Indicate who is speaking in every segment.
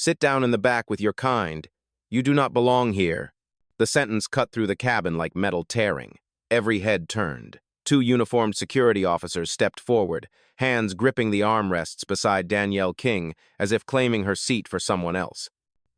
Speaker 1: Sit down in the back with your kind. You do not belong here." The sentence cut through the cabin like metal tearing. Every head turned. Two uniformed security officers stepped forward, hands gripping the armrests beside Danielle King as if claiming her seat for someone else.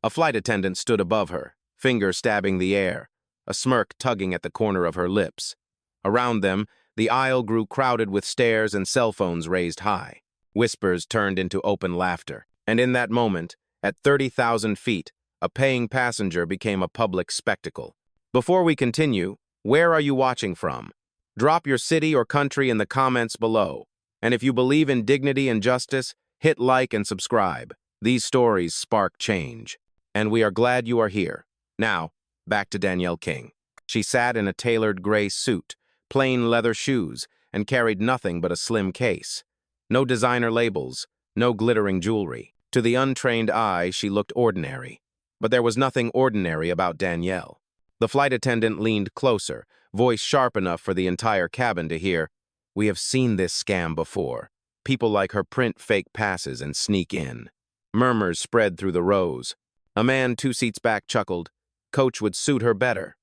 Speaker 1: A flight attendant stood above her, fingers stabbing the air, a smirk tugging at the corner of her lips. Around them, the aisle grew crowded with stares and cell phones raised high. Whispers turned into open laughter. And in that moment, at 30,000 feet, a paying passenger became a public spectacle. Before we continue, where are you watching from? Drop your city or country in the comments below. And if you believe in dignity and justice, hit like and subscribe. These stories spark change. And we are glad you are here. Now, back to Danielle King. She sat in a tailored gray suit, plain leather shoes, and carried nothing but a slim case. No designer labels, no glittering jewelry. To the untrained eye, she looked ordinary. But there was nothing ordinary about Danielle. The flight attendant leaned closer, voice sharp enough for the entire cabin to hear, "We have seen this scam before. People like her print fake passes and sneak in." Murmurs spread through the rows. A man 2 seats back chuckled, "Coach would suit her better."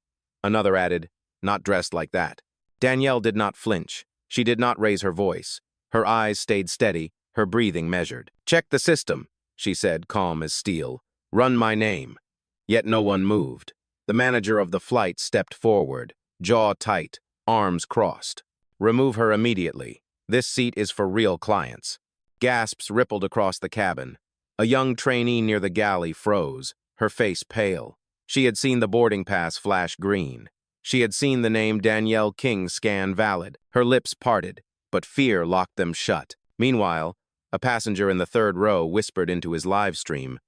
Speaker 1: Another added, "Not dressed like that." Danielle did not flinch. She did not raise her voice. Her eyes stayed steady, her breathing measured. "Check the system," she said, calm as steel. "Run my name." Yet no one moved. The manager of the flight stepped forward, jaw tight, arms crossed. "Remove her immediately. This seat is for real clients." Gasps rippled across the cabin. A young trainee near the galley froze, her face pale. She had seen the boarding pass flash green. She had seen the name Danielle King scan valid. Her lips parted, but fear locked them shut. Meanwhile, a passenger in the third row whispered into his live stream,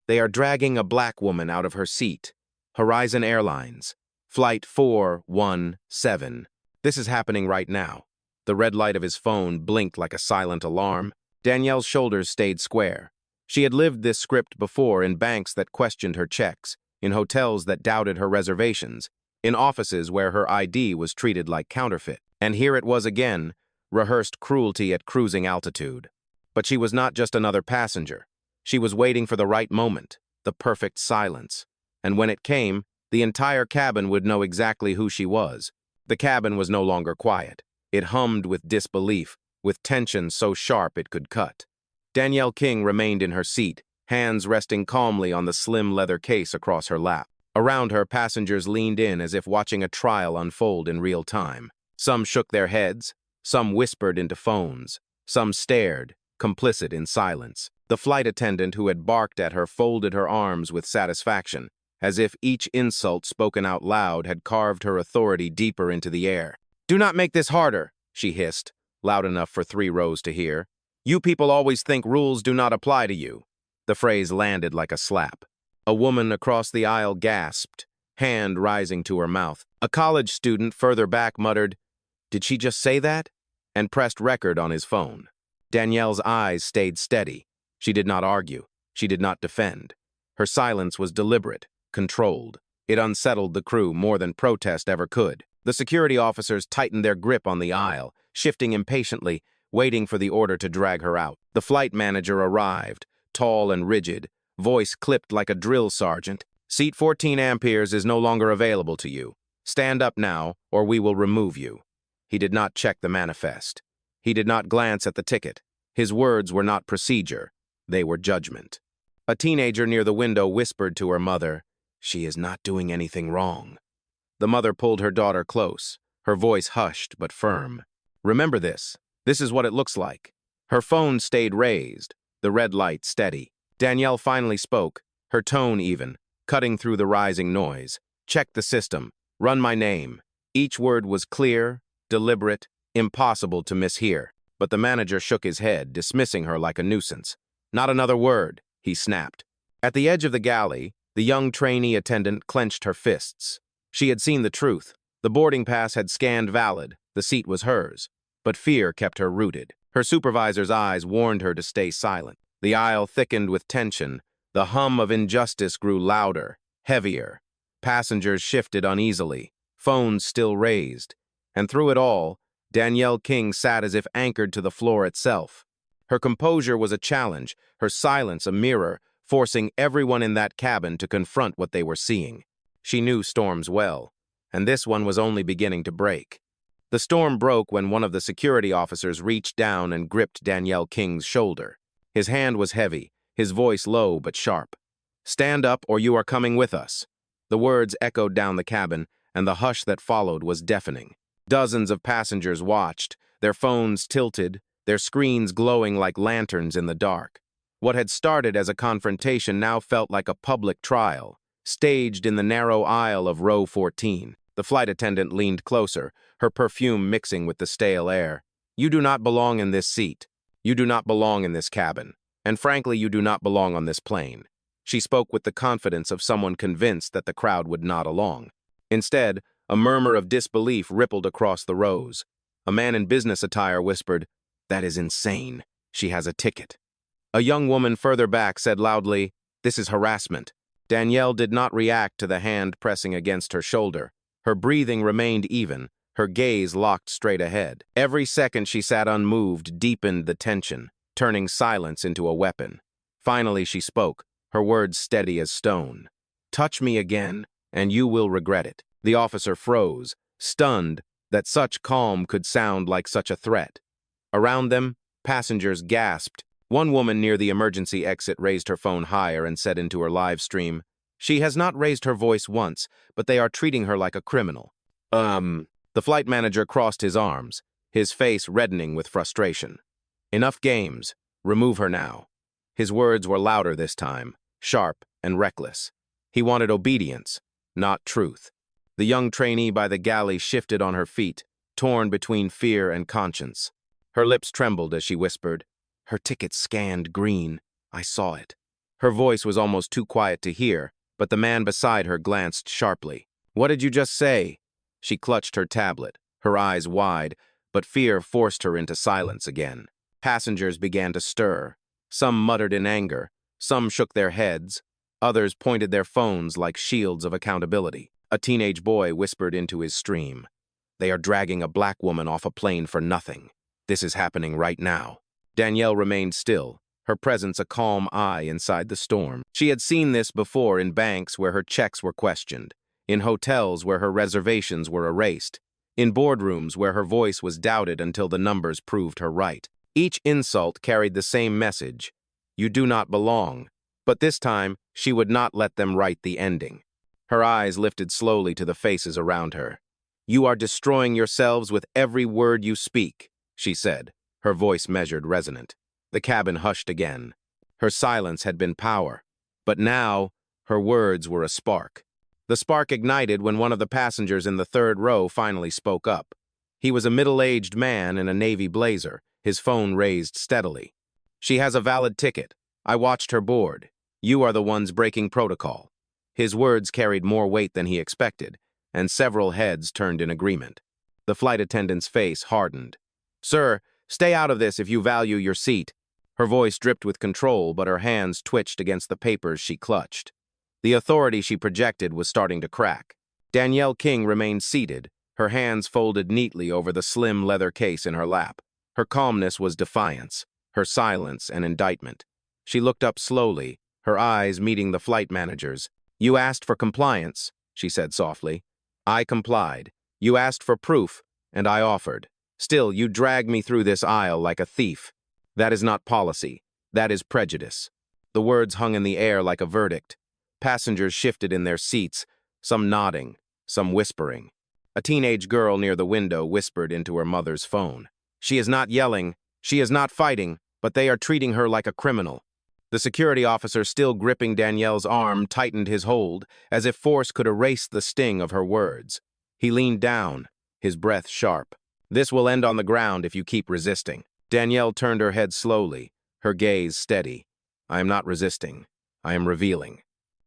Speaker 1: "They are dragging a black woman out of her seat. Horizon Airlines. Flight 417. This is happening right now." The red light of his phone blinked like a silent alarm. Danielle's shoulders stayed square. She had lived this script before in banks that questioned her checks, in hotels that doubted her reservations, in offices where her ID was treated like counterfeit. And here it was again, rehearsed cruelty at cruising altitude. But she was not just another passenger. She was waiting for the right moment, the perfect silence. And when it came, the entire cabin would know exactly who she was. The cabin was no longer quiet. It hummed with disbelief, with tension so sharp it could cut. Danielle King remained in her seat, hands resting calmly on the slim leather case across her lap. Around her, passengers leaned in as if watching a trial unfold in real time. Some shook their heads, some whispered into phones, some stared, complicit in silence. The flight attendant who had barked at her folded her arms with satisfaction, as if each insult spoken out loud had carved her authority deeper into the air. "Do not make this harder," she hissed, loud enough for 3 rows to hear. "You people always think rules do not apply to you." The phrase landed like a slap. A woman across the aisle gasped, hand rising to her mouth. A college student further back muttered, "Did she just say that?" and pressed record on his phone. Danielle's eyes stayed steady. She did not argue. She did not defend. Her silence was deliberate, controlled. It unsettled the crew more than protest ever could. The security officers tightened their grip on the aisle, shifting impatiently, waiting for the order to drag her out. The flight manager arrived, tall and rigid, voice clipped like a drill sergeant. "Seat 14 amperes is no longer available to you. Stand up now, or we will remove you." He did not check the manifest. He did not glance at the ticket. His words were not procedure. They were judgment. A teenager near the window whispered to her mother, "She is not doing anything wrong." The mother pulled her daughter close, her voice hushed but firm. "Remember this. This is what it looks like." Her phone stayed raised, the red light steady. Danielle finally spoke, her tone even, cutting through the rising noise. "Check the system. Run my name." Each word was clear, deliberate, impossible to mishear. But the manager shook his head, dismissing her like a nuisance. "Not another word," he snapped. At the edge of the galley, the young trainee attendant clenched her fists. She had seen the truth. The boarding pass had scanned valid. The seat was hers. But fear kept her rooted. Her supervisor's eyes warned her to stay silent. The aisle thickened with tension. The hum of injustice grew louder, heavier. Passengers shifted uneasily, phones still raised. And through it all, Danielle King sat as if anchored to the floor itself. Her composure was a challenge, her silence a mirror, forcing everyone in that cabin to confront what they were seeing. She knew storms well, and this one was only beginning to break. The storm broke when one of the security officers reached down and gripped Danielle King's shoulder. His hand was heavy, his voice low but sharp. "Stand up or you are coming with us." The words echoed down the cabin, and the hush that followed was deafening. Dozens of passengers watched, their phones tilted, their screens glowing like lanterns in the dark. What had started as a confrontation now felt like a public trial, staged in the narrow aisle of row 14. The flight attendant leaned closer, her perfume mixing with the stale air. "You do not belong in this seat. You do not belong in this cabin. And frankly, you do not belong on this plane." She spoke with the confidence of someone convinced that the crowd would nod along. Instead, a murmur of disbelief rippled across the rows. A man in business attire whispered, "That is insane. She has a ticket." A young woman further back said loudly, "This is harassment." Danielle did not react to the hand pressing against her shoulder. Her breathing remained even, her gaze locked straight ahead. Every second she sat unmoved deepened the tension, turning silence into a weapon. Finally she spoke, her words steady as stone. "Touch me again, and you will regret it." The officer froze, stunned that such calm could sound like such a threat. Around them, passengers gasped. One woman near the emergency exit raised her phone higher and said into her live stream, "She has not raised her voice once, but they are treating her like a criminal." The flight manager crossed his arms, his face reddening with frustration. "Enough games. Remove her now." His words were louder this time, sharp and reckless. He wanted obedience, not truth. The young trainee by the galley shifted on her feet, torn between fear and conscience. Her lips trembled as she whispered, "Her ticket scanned green. I saw it." Her voice was almost too quiet to hear, but the man beside her glanced sharply. "What did you just say?" She clutched her tablet, her eyes wide, but fear forced her into silence again. Passengers began to stir. Some muttered in anger, some shook their heads, others pointed their phones like shields of accountability. A teenage boy whispered into his stream, "They are dragging a black woman off a plane for nothing. This is happening right now." Danielle remained still, her presence a calm eye inside the storm. She had seen this before in banks where her checks were questioned, in hotels where her reservations were erased, in boardrooms where her voice was doubted until the numbers proved her right. Each insult carried the same message: "You do not belong." But this time, she would not let them write the ending. Her eyes lifted slowly to the faces around her. "You are destroying yourselves with every word you speak," she said, her voice measured, resonant. The cabin hushed again. Her silence had been power, but now her words were a spark. The spark ignited when one of the passengers in the third row finally spoke up. He was a middle-aged man in a navy blazer, his phone raised steadily. "She has a valid ticket. I watched her board. You are the ones breaking protocol." His words carried more weight than he expected, and several heads turned in agreement. The flight attendant's face hardened. "Sir, stay out of this if you value your seat." Her voice dripped with control, but her hands twitched against the papers she clutched. The authority she projected was starting to crack. Danielle King remained seated, her hands folded neatly over the slim leather case in her lap. Her calmness was defiance, her silence an indictment. She looked up slowly, her eyes meeting the flight manager's. "You asked for compliance," she said softly. "I complied. You asked for proof, and I offered. Still, you dragged me through this aisle like a thief. That is not policy. That is prejudice." The words hung in the air like a verdict. Passengers shifted in their seats, some nodding, some whispering. A teenage girl near the window whispered into her mother's phone. "She is not yelling, she is not fighting, but they are treating her like a criminal." The security officer, still gripping Danielle's arm, tightened his hold, as if force could erase the sting of her words. He leaned down, his breath sharp. "This will end on the ground if you keep resisting." Danielle turned her head slowly, her gaze steady. "I am not resisting. I am revealing."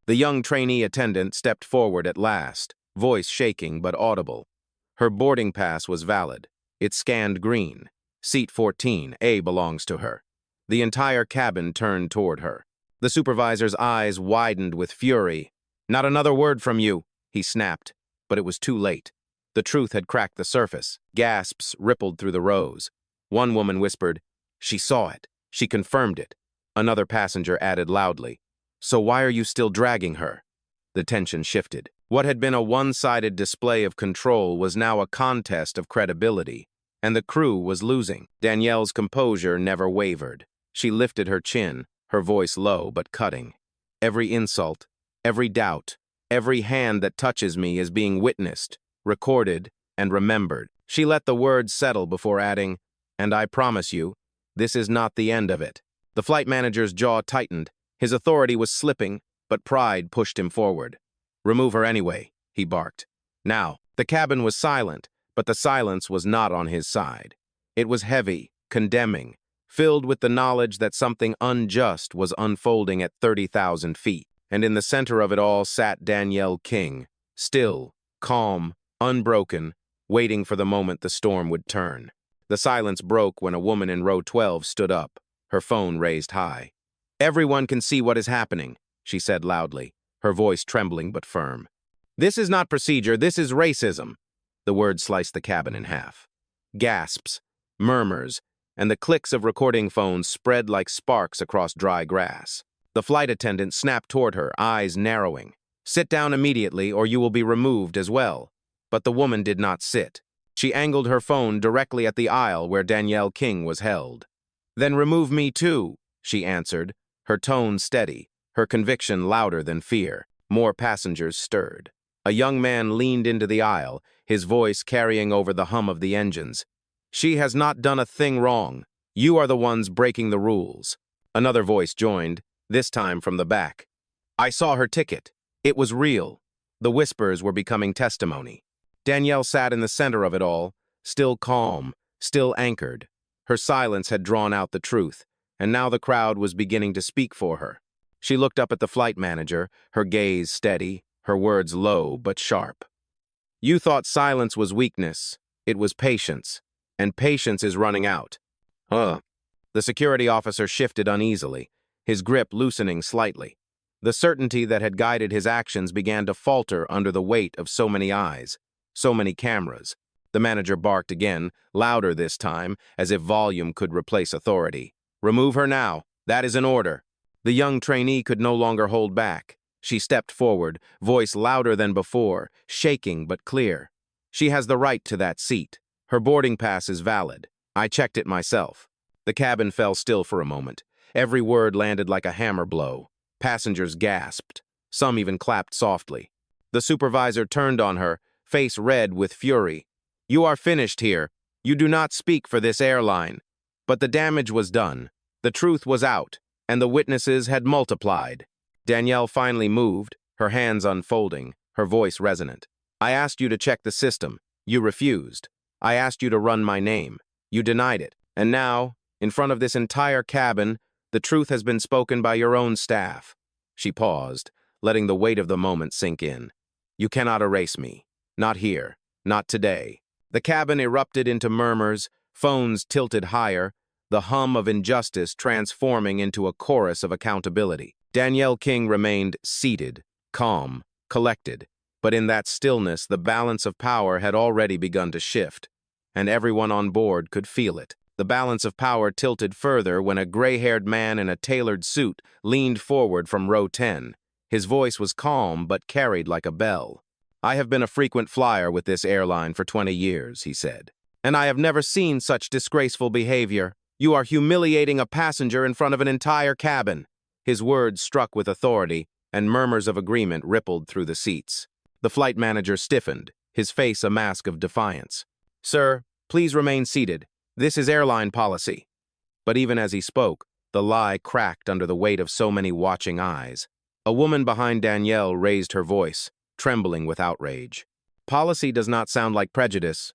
Speaker 1: The young trainee attendant stepped forward at last, voice shaking but audible. Her boarding pass was valid. It scanned green. Seat 14, A, belongs to her. The entire cabin turned toward her. The supervisor's eyes widened with fury. "Not another word from you," he snapped, but it was too late. The truth had cracked the surface. Gasps rippled through the rows. One woman whispered, "She saw it. She confirmed it." Another passenger added loudly, So why are you still dragging her? The tension shifted. What had been a one-sided display of control was now a contest of credibility, and the crew was losing. Danielle's composure never wavered. She lifted her chin, her voice low but cutting. Every insult, every doubt, every hand that touches me is being witnessed, recorded, and remembered. She let the words settle before adding, and I promise you, this is not the end of it. The flight manager's jaw tightened. His authority was slipping, but pride pushed him forward. Remove her anyway, he barked. Now, the cabin was silent, but the silence was not on his side. It was heavy, condemning, filled with the knowledge that something unjust was unfolding at 30,000 feet. And in the center of it all sat Danielle King, still, calm, unbroken, waiting for the moment the storm would turn. The silence broke when a woman in row 12 stood up, her phone raised high. Everyone can see what is happening, she said loudly, her voice trembling but firm. This is not procedure, this is racism. The words sliced the cabin in half. Gasps, murmurs, and the clicks of recording phones spread like sparks across dry grass. The flight attendant snapped toward her, eyes narrowing. Sit down immediately or you will be removed as well. But the woman did not sit. She angled her phone directly at the aisle where Danielle King was held. Then remove me too, she answered, her tone steady, her conviction louder than fear. More passengers stirred. A young man leaned into the aisle, his voice carrying over the hum of the engines. She has not done a thing wrong. You are the ones breaking the rules. Another voice joined, this time from the back. I saw her ticket. It was real. The whispers were becoming testimony. Danielle sat in the center of it all, still calm, still anchored. Her silence had drawn out the truth, and now the crowd was beginning to speak for her. She looked up at the flight manager, her gaze steady, her words low but sharp. You thought silence was weakness. It was patience, and patience is running out. The security officer shifted uneasily, his grip loosening slightly. The certainty that had guided his actions began to falter under the weight of so many eyes, so many cameras. The manager barked again, louder this time, as if volume could replace authority. Remove her now. That is an order. The young trainee could no longer hold back. She stepped forward, voice louder than before, shaking but clear. She has the right to that seat. Her boarding pass is valid. I checked it myself. The cabin fell still for a moment. Every word landed like a hammer blow. Passengers gasped. Some even clapped softly. The supervisor turned on her, face red with fury. You are finished here. You do not speak for this airline. But the damage was done. The truth was out, and the witnesses had multiplied. Danielle finally moved, her hands unfolding, her voice resonant. I asked you to check the system. You refused. I asked you to run my name. You denied it. And now, in front of this entire cabin, the truth has been spoken by your own staff. She paused, letting the weight of the moment sink in. You cannot erase me. Not here. Not today. The cabin erupted into murmurs, phones tilted higher, the hum of injustice transforming into a chorus of accountability. Danielle King remained seated, calm, collected, but in that stillness the balance of power had already begun to shift, and everyone on board could feel it. The balance of power tilted further when a gray-haired man in a tailored suit leaned forward from row 10. His voice was calm but carried like a bell. I have been a frequent flyer with this airline for 20 years, he said, and I have never seen such disgraceful behavior. You are humiliating a passenger in front of an entire cabin. His words struck with authority, and murmurs of agreement rippled through the seats. The flight manager stiffened, his face a mask of defiance. Sir, please remain seated. This is airline policy. But even as he spoke, the lie cracked under the weight of so many watching eyes. A woman behind Danielle raised her voice, trembling with outrage. Policy does not sound like prejudice,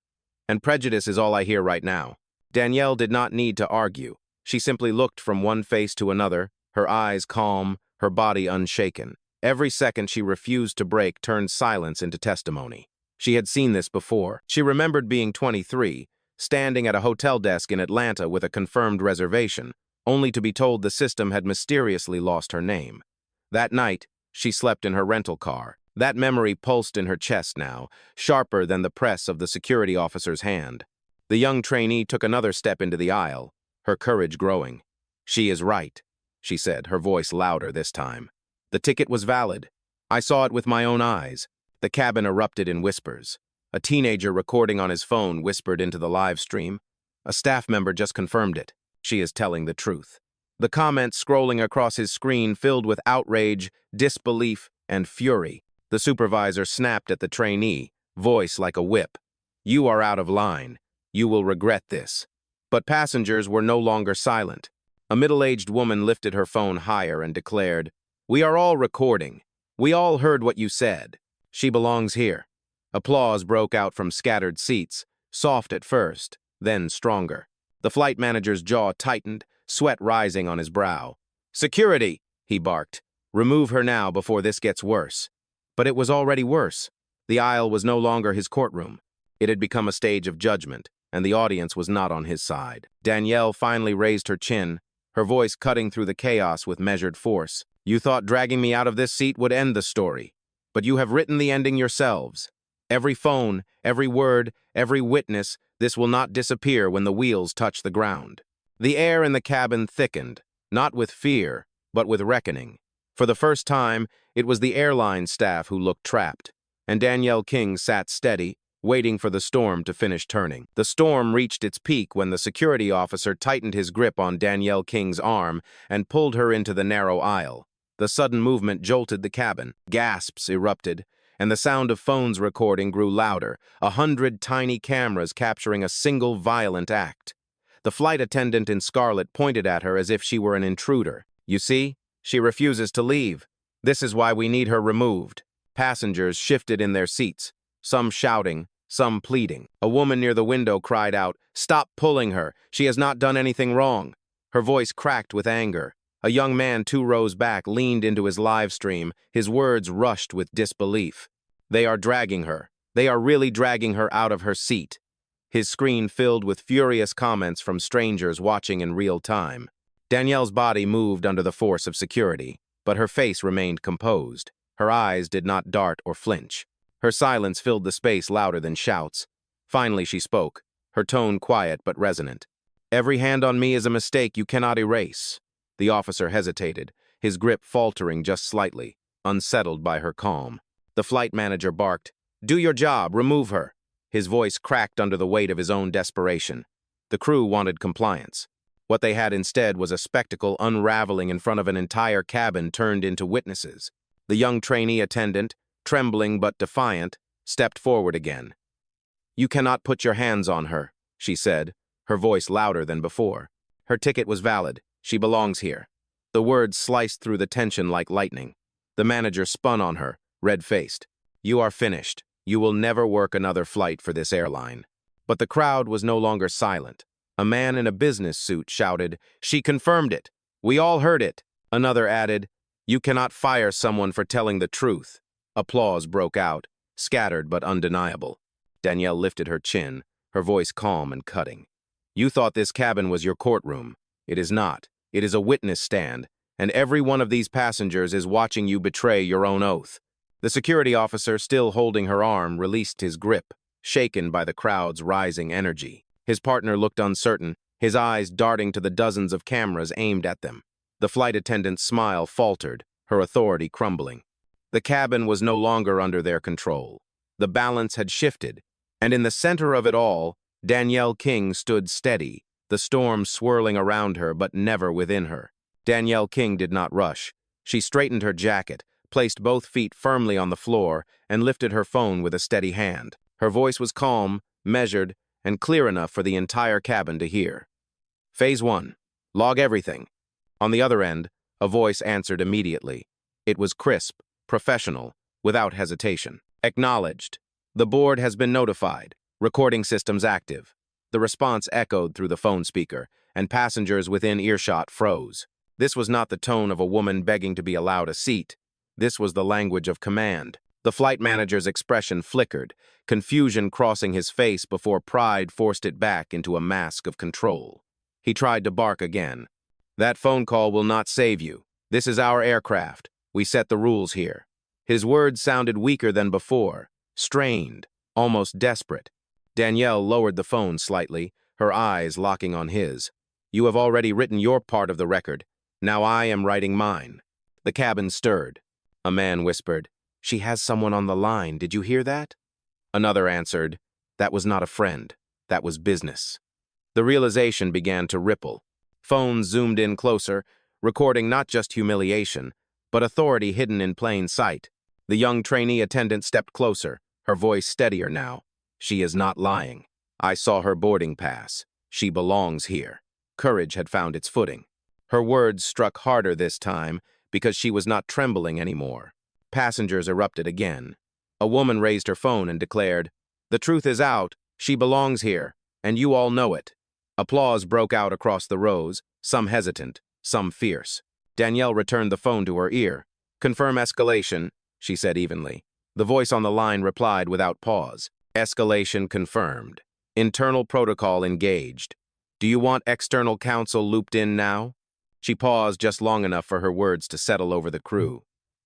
Speaker 1: and prejudice is all I hear right now. Danielle did not need to argue. She simply looked from one face to another, her eyes calm, her body unshaken. Every second she refused to break turned silence into testimony. She had seen this before. She remembered being 23, standing at a hotel desk in Atlanta with a confirmed reservation, only to be told the system had mysteriously lost her name. That night, she slept in her rental car. That memory pulsed in her chest now, sharper than the press of the security officer's hand. The young trainee took another step into the aisle, her courage growing. She is right, she said, her voice louder this time. The ticket was valid. I saw it with my own eyes. The cabin erupted in whispers. A teenager recording on his phone whispered into the live stream. A staff member just confirmed it. She is telling the truth. The comments scrolling across his screen filled with outrage, disbelief, and fury. The supervisor snapped at the trainee, voice like a whip. You are out of line. You will regret this. But passengers were no longer silent. A middle-aged woman lifted her phone higher and declared, "We are all recording. We all heard what you said. She belongs here." Applause broke out from scattered seats, soft at first, then stronger. The flight manager's jaw tightened, sweat rising on his brow. "Security!" he barked. "Remove her now before this gets worse." But it was already worse. The aisle was no longer his courtroom. It had become a stage of judgment, and the audience was not on his side. Danielle finally raised her chin, her voice cutting through the chaos with measured force. "You thought dragging me out of this seat would end the story, but you have written the ending yourselves. Every phone, every word, every witness, this will not disappear when the wheels touch the ground." The air in the cabin thickened, not with fear, but with reckoning. For the first time, it was the airline staff who looked trapped, and Danielle King sat steady, waiting for the storm to finish turning. The storm reached its peak when the security officer tightened his grip on Danielle King's arm and pulled her into the narrow aisle. The sudden movement jolted the cabin. Gasps erupted, and the sound of phones recording grew louder, 100 tiny cameras capturing a single violent act. The flight attendant in scarlet pointed at her as if she were an intruder. "You see? She refuses to leave. This is why we need her removed." Passengers shifted in their seats, some shouting, some pleading. A woman near the window cried out, "Stop pulling her. She has not done anything wrong." Her voice cracked with anger. A young man 2 rows back leaned into his live stream, his words rushed with disbelief. "They are dragging her. They are really dragging her out of her seat." His screen filled with furious comments from strangers watching in real time. Danielle's body moved under the force of security, but her face remained composed. Her eyes did not dart or flinch. Her silence filled the space louder than shouts. Finally she spoke, her tone quiet but resonant. "Every hand on me is a mistake you cannot erase." The officer hesitated, his grip faltering just slightly, unsettled by her calm. The flight manager barked, "Do your job, remove her." His voice cracked under the weight of his own desperation. The crew wanted compliance. What they had instead was a spectacle unraveling in front of an entire cabin turned into witnesses. The young trainee attendant, trembling but defiant, stepped forward again. "You cannot put your hands on her," she said, her voice louder than before. "Her ticket was valid. She belongs here." The words sliced through the tension like lightning. The manager spun on her, red-faced. "You are finished. You will never work another flight for this airline." But the crowd was no longer silent. A man in a business suit shouted, "She confirmed it. We all heard it." Another added, "You cannot fire someone for telling the truth." Applause broke out, scattered but undeniable. Danielle lifted her chin, her voice calm and cutting. "You thought this cabin was your courtroom. It is not. It is a witness stand, and every one of these passengers is watching you betray your own oath." The security officer, still holding her arm, released his grip, shaken by the crowd's rising energy. His partner looked uncertain, his eyes darting to the dozens of cameras aimed at them. The flight attendant's smile faltered, her authority crumbling. The cabin was no longer under their control. The balance had shifted, and in the center of it all, Danielle King stood steady, the storm swirling around her but never within her. Danielle King did not rush. She straightened her jacket, placed both feet firmly on the floor, and lifted her phone with a steady hand. Her voice was calm, measured, and clear enough for the entire cabin to hear. "Phase 1. Log everything." On the other end, a voice answered immediately. It was crisp, professional, without hesitation. "Acknowledged. The board has been notified. Recording systems active." The response echoed through the phone speaker, and passengers within earshot froze. This was not the tone of a woman begging to be allowed a seat. This was the language of command. The flight manager's expression flickered, confusion crossing his face before pride forced it back into a mask of control. He tried to bark again. "That phone call will not save you. This is our aircraft. We set the rules here." His words sounded weaker than before, strained, almost desperate. Danielle lowered the phone slightly, her eyes locking on his. "You have already written your part of the record. Now I am writing mine." The cabin stirred. A man whispered, "She has someone on the line. Did you hear that?" Another answered, "That was not a friend. That was business." The realization began to ripple. Phones zoomed in closer, recording not just humiliation, but authority hidden in plain sight. The young trainee attendant stepped closer, her voice steadier now. "She is not lying. I saw her boarding pass. She belongs here." Courage had found its footing. Her words struck harder this time because she was not trembling anymore. Passengers erupted again. A woman raised her phone and declared, "The truth is out. She belongs here, and you all know it." Applause broke out across the rows, some hesitant, some fierce. Danielle returned the phone to her ear. "Confirm escalation," she said evenly. The voice on the line replied without pause. "Escalation confirmed. Internal protocol engaged. Do you want external counsel looped in now?" She paused just long enough for her words to settle over the crew.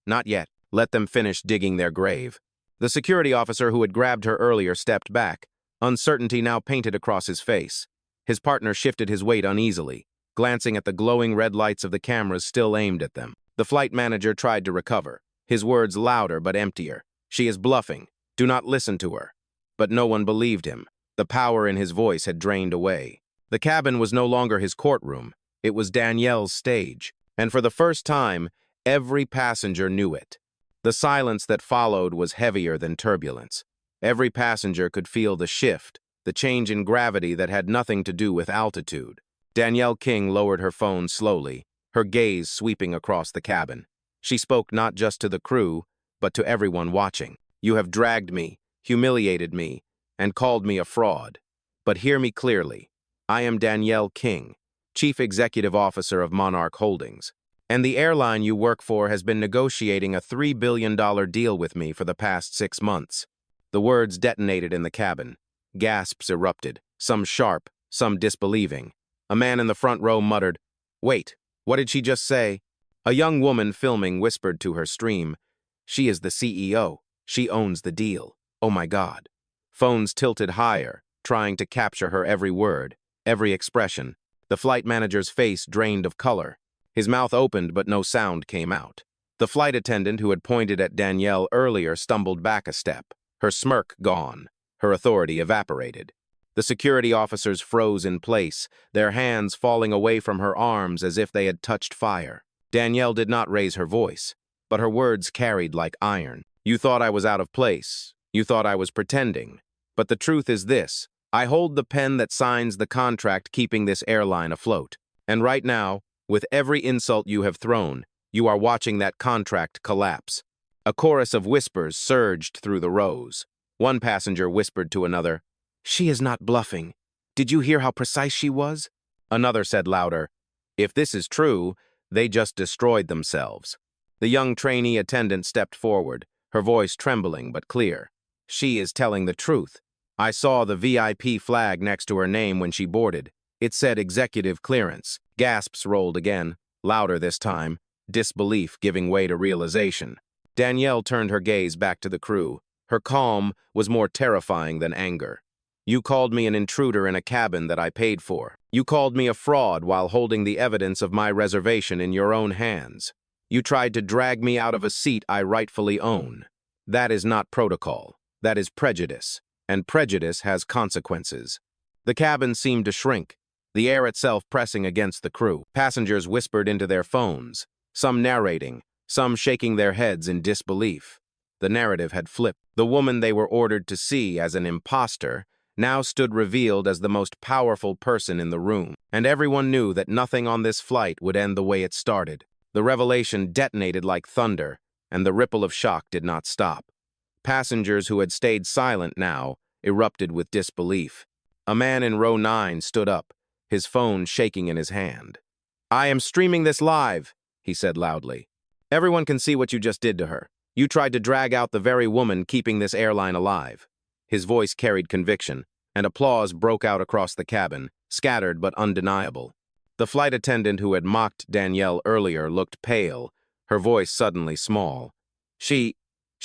Speaker 1: "Not yet. Let them finish digging their grave." The security officer who had grabbed her earlier stepped back, uncertainty now painted across his face. His partner shifted his weight uneasily, glancing at the glowing red lights of the cameras still aimed at them. The flight manager tried to recover, his words louder but emptier. "She is bluffing. Do not listen to her." But no one believed him. The power in his voice had drained away. The cabin was no longer his courtroom. It was Danielle's stage. And for the first time, every passenger knew it. The silence that followed was heavier than turbulence. Every passenger could feel the shift, the change in gravity that had nothing to do with altitude. Danielle King lowered her phone slowly, her gaze sweeping across the cabin. She spoke not just to the crew, but to everyone watching. "You have dragged me, humiliated me, and called me a fraud. But hear me clearly. I am Danielle King, Chief Executive Officer of Monarch Holdings, and the airline you work for has been negotiating a $3 billion deal with me for the past 6 months." The words detonated in the cabin. Gasps erupted, some sharp, some disbelieving. A man in the front row muttered, "Wait, what did she just say?" A young woman filming whispered to her stream, "She is the CEO. She owns the deal. Oh my God." Phones tilted higher, trying to capture her every word, every expression. The flight manager's face drained of color. His mouth opened, but no sound came out. The flight attendant who had pointed at Danielle earlier stumbled back a step, her smirk gone, her authority evaporated. The security officers froze in place, their hands falling away from her arms as if they had touched fire. Danielle did not raise her voice, but her words carried like iron. "You thought I was out of place. You thought I was pretending. But the truth is this. I hold the pen that signs the contract keeping this airline afloat. And right now, with every insult you have thrown, you are watching that contract collapse." A chorus of whispers surged through the rows. One passenger whispered to another, "She is not bluffing. Did you hear how precise she was?" Another said louder, "If this is true, they just destroyed themselves." The young trainee attendant stepped forward, her voice trembling but clear. "She is telling the truth. I saw the VIP flag next to her name when she boarded. It said executive clearance." Gasps rolled again, louder this time, disbelief giving way to realization. Danielle turned her gaze back to the crew. Her calm was more terrifying than anger. "You called me an intruder in a cabin that I paid for. You called me a fraud while holding the evidence of my reservation in your own hands. You tried to drag me out of a seat I rightfully own. That is not protocol. That is prejudice. And prejudice has consequences." The cabin seemed to shrink, the air itself pressing against the crew. Passengers whispered into their phones, some narrating, some shaking their heads in disbelief. The narrative had flipped. The woman they were ordered to see as an imposter now stood revealed as the most powerful person in the room. And everyone knew that nothing on this flight would end the way it started. The revelation detonated like thunder, and the ripple of shock did not stop. Passengers who had stayed silent now erupted with disbelief. A man in row 9 stood up, his phone shaking in his hand. "I am streaming this live," he said loudly. "Everyone can see what you just did to her. You tried to drag out the very woman keeping this airline alive." His voice carried conviction, and applause broke out across the cabin, scattered but undeniable. The flight attendant who had mocked Danielle earlier looked pale, her voice suddenly small. She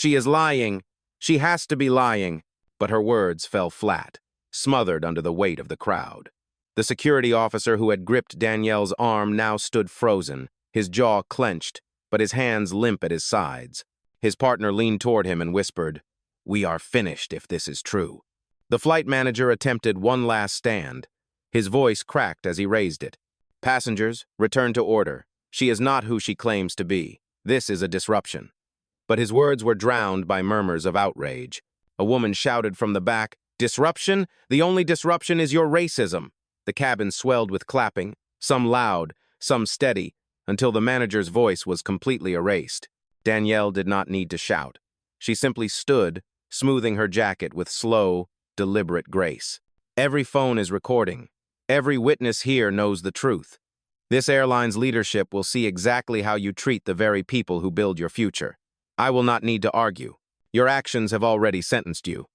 Speaker 1: is lying. She has to be lying." But her words fell flat, smothered under the weight of the crowd. The security officer who had gripped Danielle's arm now stood frozen, his jaw clenched, but his hands limp at his sides. His partner leaned toward him and whispered, "We are finished if this is true." The flight manager attempted one last stand. His voice cracked as he raised it. "Passengers, return to order. She is not who she claims to be. This is a disruption." But his words were drowned by murmurs of outrage. A woman shouted from the back, "Disruption? The only disruption is your racism." The cabin swelled with clapping, some loud, some steady, until the manager's voice was completely erased. Danielle did not need to shout. She simply stood, smoothing her jacket with slow, deliberate grace. Every phone is recording. Every witness here knows the truth. This airline's leadership will see exactly how you treat the very people who build your future. I will not need to argue. Your actions have already sentenced you.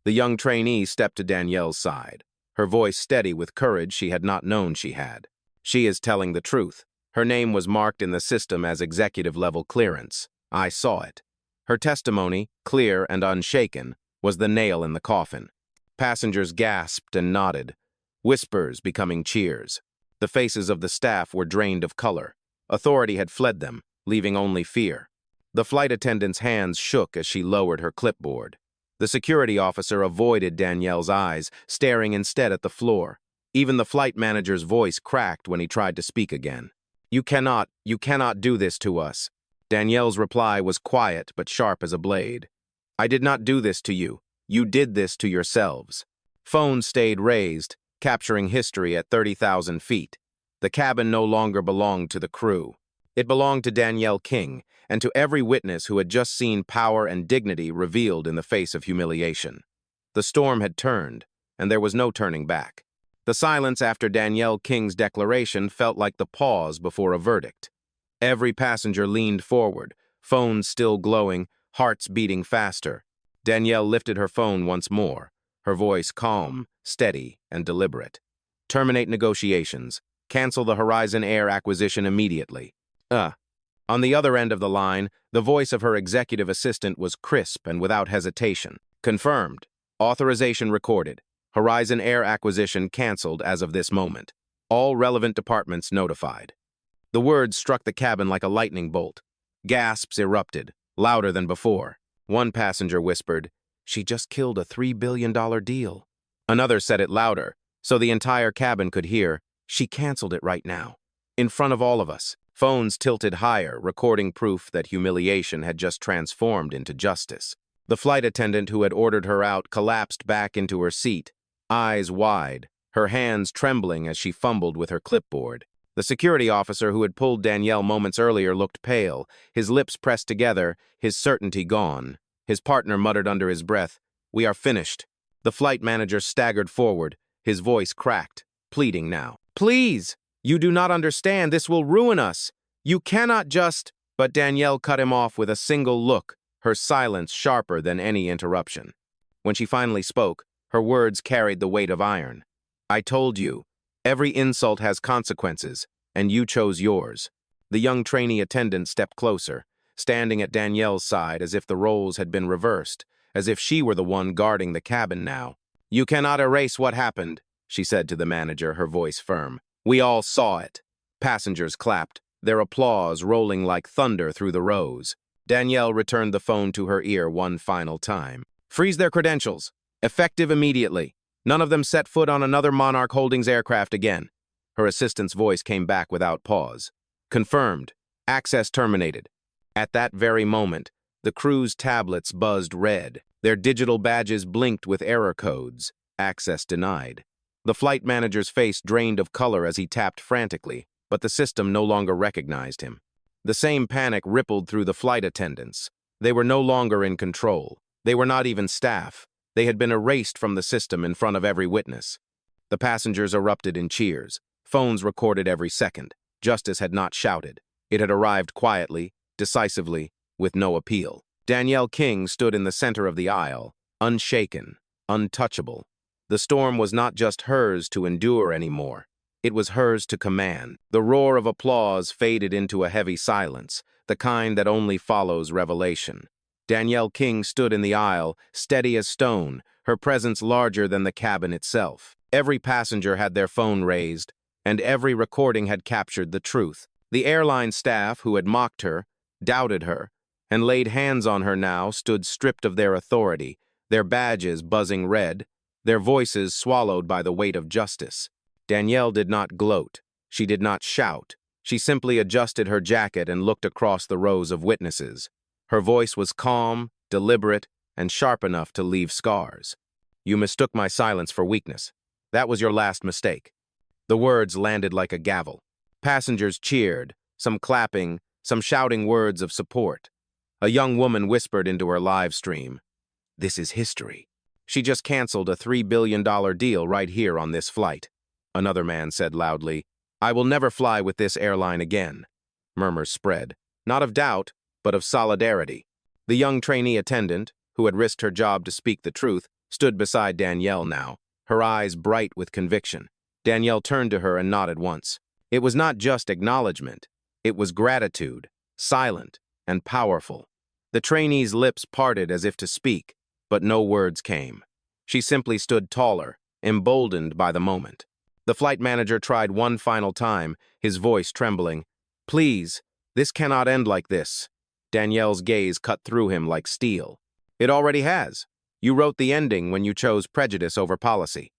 Speaker 1: The young trainee stepped to Danielle's side, her voice steady with courage she had not known she had. She is telling the truth. Her name was marked in the system as executive-level clearance. I saw it. Her testimony, clear and unshaken, was the nail in the coffin. Passengers gasped and nodded, whispers becoming cheers. The faces of the staff were drained of color. Authority had fled them, leaving only fear. The flight attendant's hands shook as she lowered her clipboard. The security officer avoided Danielle's eyes, staring instead at the floor. Even the flight manager's voice cracked when he tried to speak again. You cannot do this to us." Danielle's reply was quiet but sharp as a blade. "I did not do this to you. You did this to yourselves." Phones stayed raised, capturing history at 30,000 feet. The cabin no longer belonged to the crew. It belonged to Danielle King, and to every witness who had just seen power and dignity revealed in the face of humiliation. The storm had turned, and there was no turning back. The silence after Danielle King's declaration felt like the pause before a verdict. Every passenger leaned forward, phones still glowing, hearts beating faster. Danielle lifted her phone once more, her voice calm, steady, and deliberate. "Terminate negotiations. Cancel the Horizon Air acquisition immediately." On the other end of the line, the voice of her executive assistant was crisp and without hesitation. "Confirmed. Authorization recorded. Horizon Air acquisition canceled as of this moment. All relevant departments notified." The words struck the cabin like a lightning bolt. Gasps erupted, louder than before. One passenger whispered, "She just killed a $3 billion deal." Another said it louder, so the entire cabin could hear, "She canceled it right now." In front of all of us, phones tilted higher, recording proof that humiliation had just transformed into justice. The flight attendant who had ordered her out collapsed back into her seat, eyes wide, her hands trembling as she fumbled with her clipboard. The security officer who had pulled Danielle moments earlier looked pale, his lips pressed together, his certainty gone. His partner muttered under his breath, "We are finished." The flight manager staggered forward, his voice cracked, pleading now. "Please! You do not understand. This will ruin us. You cannot just—" But Danielle cut him off with a single look, her silence sharper than any interruption. When she finally spoke, her words carried the weight of iron. "I told you, every insult has consequences, and you chose yours." The young trainee attendant stepped closer, standing at Danielle's side as if the roles had been reversed, as if she were the one guarding the cabin now. "You cannot erase what happened," she said to the manager, her voice firm. "We all saw it." Passengers clapped, their applause rolling like thunder through the rows. Danielle returned the phone to her ear one final time. "Freeze their credentials. Effective immediately. None of them set foot on another Monarch Holdings aircraft again." Her assistant's voice came back without pause. "Confirmed. Access terminated." At that very moment, the crew's tablets buzzed red. Their digital badges blinked with error codes. Access denied. The flight manager's face drained of color as he tapped frantically, but the system no longer recognized him. The same panic rippled through the flight attendants. They were no longer in control. They were not even staff. They had been erased from the system in front of every witness. The passengers erupted in cheers. Phones recorded every second. Justice had not shouted. It had arrived quietly, decisively, with no appeal. Danielle King stood in the center of the aisle, unshaken, untouchable. The storm was not just hers to endure anymore. It was hers to command. The roar of applause faded into a heavy silence, the kind that only follows revelation. Danielle King stood in the aisle, steady as stone, her presence larger than the cabin itself. Every passenger had their phone raised, and every recording had captured the truth. The airline staff, who had mocked her, doubted her, and laid hands on her now stood stripped of their authority, their badges buzzing red, their voices swallowed by the weight of justice. Danielle did not gloat. She did not shout. She simply adjusted her jacket and looked across the rows of witnesses. Her voice was calm, deliberate, and sharp enough to leave scars. "You mistook my silence for weakness. That was your last mistake." The words landed like a gavel. Passengers cheered, some clapping, some shouting words of support. A young woman whispered into her live stream, "This is history. She just canceled a $3 billion deal right here on this flight." Another man said loudly, "I will never fly with this airline again." Murmurs spread, not of doubt, but of solidarity. The young trainee attendant, who had risked her job to speak the truth, stood beside Danielle now, her eyes bright with conviction. Danielle turned to her and nodded once. It was not just acknowledgement. It was gratitude, silent and powerful. The trainee's lips parted as if to speak, but no words came. She simply stood taller, emboldened by the moment. The flight manager tried one final time, his voice trembling. "Please, this cannot end like this." Danielle's gaze cut through him like steel. "It already has. You wrote the ending when you chose prejudice over policy."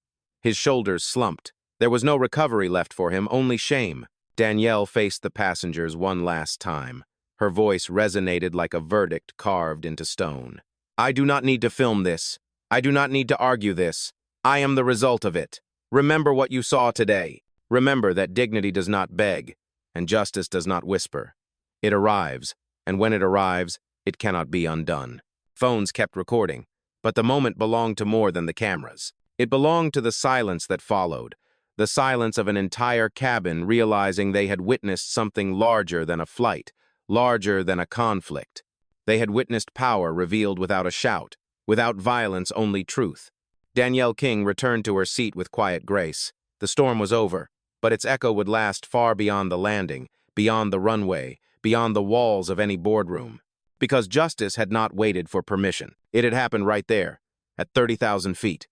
Speaker 1: His shoulders slumped. There was no recovery left for him, only shame. Danielle faced the passengers one last time. Her voice resonated like a verdict carved into stone. "I do not need to film this. I do not need to argue this. I am the result of it. Remember what you saw today. Remember that dignity does not beg, and justice does not whisper. It arrives, and when it arrives, it cannot be undone." Phones kept recording, but the moment belonged to more than the cameras. It belonged to the silence that followed, the silence of an entire cabin realizing they had witnessed something larger than a flight, larger than a conflict. They had witnessed power revealed without a shout, without violence, only truth. Danielle King returned to her seat with quiet grace. The storm was over, but its echo would last far beyond the landing, beyond the runway, beyond the walls of any boardroom. Because justice had not waited for permission. It had happened right there, at 30,000 feet.